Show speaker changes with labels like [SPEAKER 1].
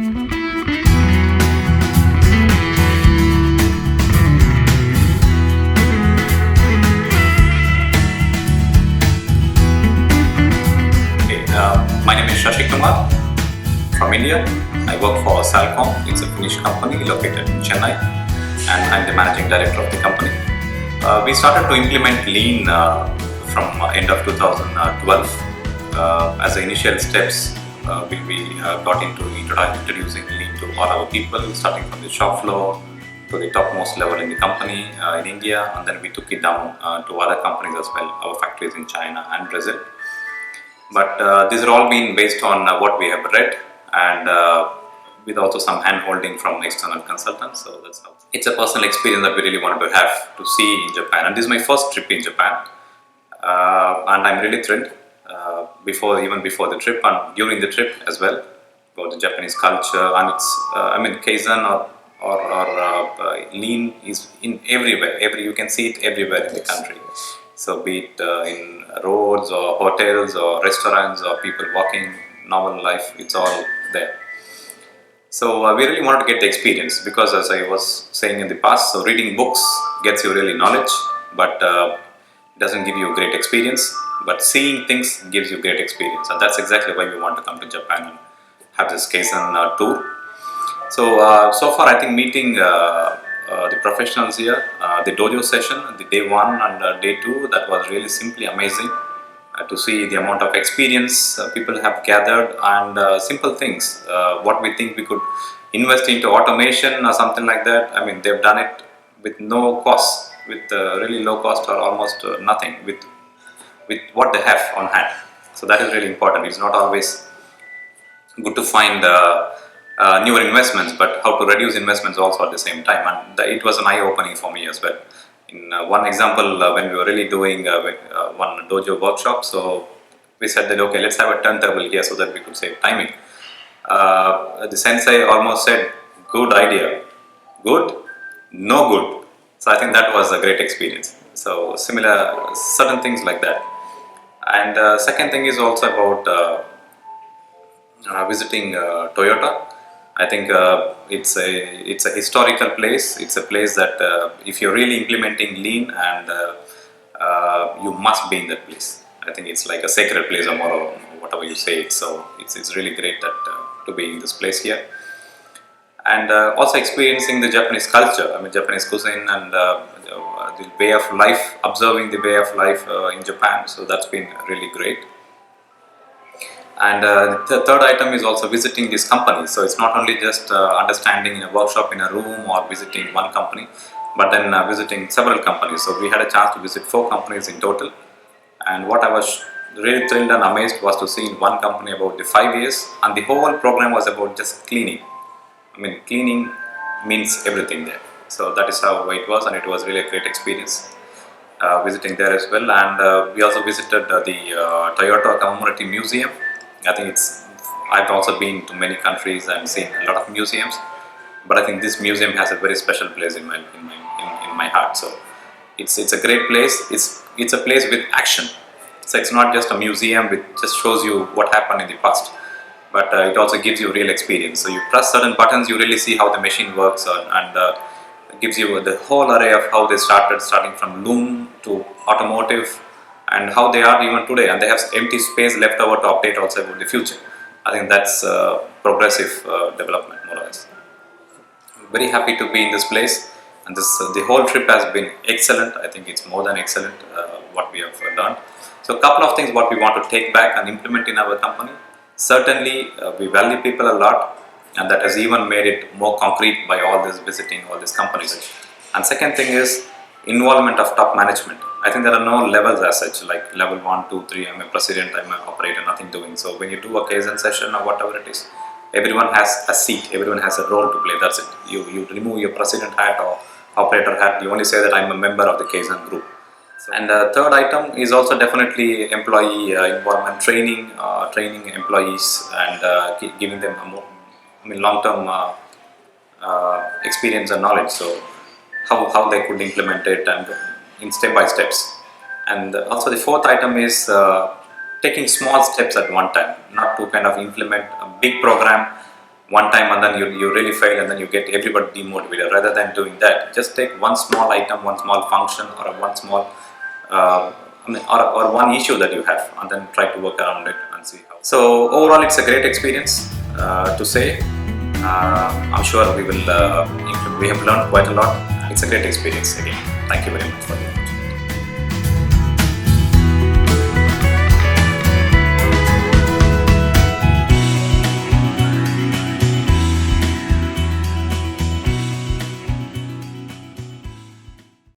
[SPEAKER 1] My name is Sasikumar from India. I work for Sasikumar. It's a Finnish company located in Chennai, and I'm the managing director of the company. We started to implement Lean from end of 2012. As the initial steps, we got into introducing Lean to all our people, starting from the shop floor to the topmost level in the company in India, and then we took it down to other companies as well, our factories in China and Brazil. But these are all been based on what we have read, and with also some hand-holding from external consultants. So that's how it's a personal experience that we really wanted to have to see in Japan. And this is my first trip in Japan, and I'm really thrilled. Even before the trip and during the trip as well, about the Japanese culture. And it's Kaizen or Lean is in everywhere. You can see it everywhere in the country. So be it in roads or hotels or restaurants or people walking normal life, it's all there. So we really wanted to get the experience, because as I was saying in the past, so reading books gets you really knowledge, but doesn't give you a great experience. But seeing things gives you great experience, and that's exactly why we want to come to Japan and have this Kaizen tour. So far I think meeting the professionals here, the dojo session, the day 1 and day 2, that was really simply amazing to see the amount of experience people have gathered, and simple things, what we think we could invest into automation or something like that. I mean, they've done it with no cost, with really low cost or almost nothing, with what they have on hand. So that is really important. It's not always good to find newer investments, but how to reduce investments also at the same time, and it was an eye-opening for me as well. In one example, when we were really doing one dojo workshop, so we said that okay, let's have a turntable here so that we could save timing. The sensei almost said, good idea, good, no good. So I think that was a great experience. So similar, certain things like that. And second thing is also about visiting Toyota. I think it's a historical place. It's a place that if you're really implementing Lean, and you must be in that place. I think it's like a sacred place or more, whatever you say. So it's really great that to be in this place here, and also experiencing the Japanese culture. I mean, Japanese cuisine and the way of life, observing the way of life in Japan. So that's been really great. And the third item is also visiting these companies. So it's not only just understanding in a workshop in a room or visiting one company, but then visiting several companies. So we had a chance to visit 4 companies in total. And what I was really thrilled and amazed was to see in one company about the 5 years, and the whole program was about just cleaning. I mean, cleaning means everything there. So that is how it was, and it was really a great experience visiting there as well. And we also visited the Toyota Commemorative Museum. I think I've also been to many countries and seen a lot of museums, but I think this museum has a very special place in my heart. So it's a great place. It's a place with action. So it's not just a museum which just shows you what happened in the past, but it also gives you real experience. So you press certain buttons, you really see how the machine works, and it gives you the whole array of how they starting from loom to automotive, and how they are even today, and they have empty space left over to update also about the future. I think that's progressive development, more or less. I'm very happy to be in this place, and the whole trip has been excellent. I think it's more than excellent what we have done. So a couple of things what we want to take back and implement in our company. Certainly we value people a lot, and that has even made it more concrete by all this visiting all these companies. And second thing is involvement of top management. I think there are no levels as such, like level 1, 2, 3, I'm a president, I'm an operator, nothing doing. So when you do a Kaizen session or whatever it is, everyone has a seat, everyone has a role to play, that's it. You remove your president hat or operator hat, you only say that I'm a member of the Kaizen group. And the third item is also definitely employee involvement, training employees, and giving them a more, long-term experience and knowledge. So how they could implement it, and in step by steps. And also the fourth item is taking small steps at one time, not to kind of implement a big program one time and then you really fail and then you get everybody demotivated. Rather than doing that, just take one small item, one small function, or one small or one issue that you have, and then try to work around it and see how. So overall, it's a great experience to say. I'm sure we have learned quite a lot. It's a great experience again. Thank you very much for that.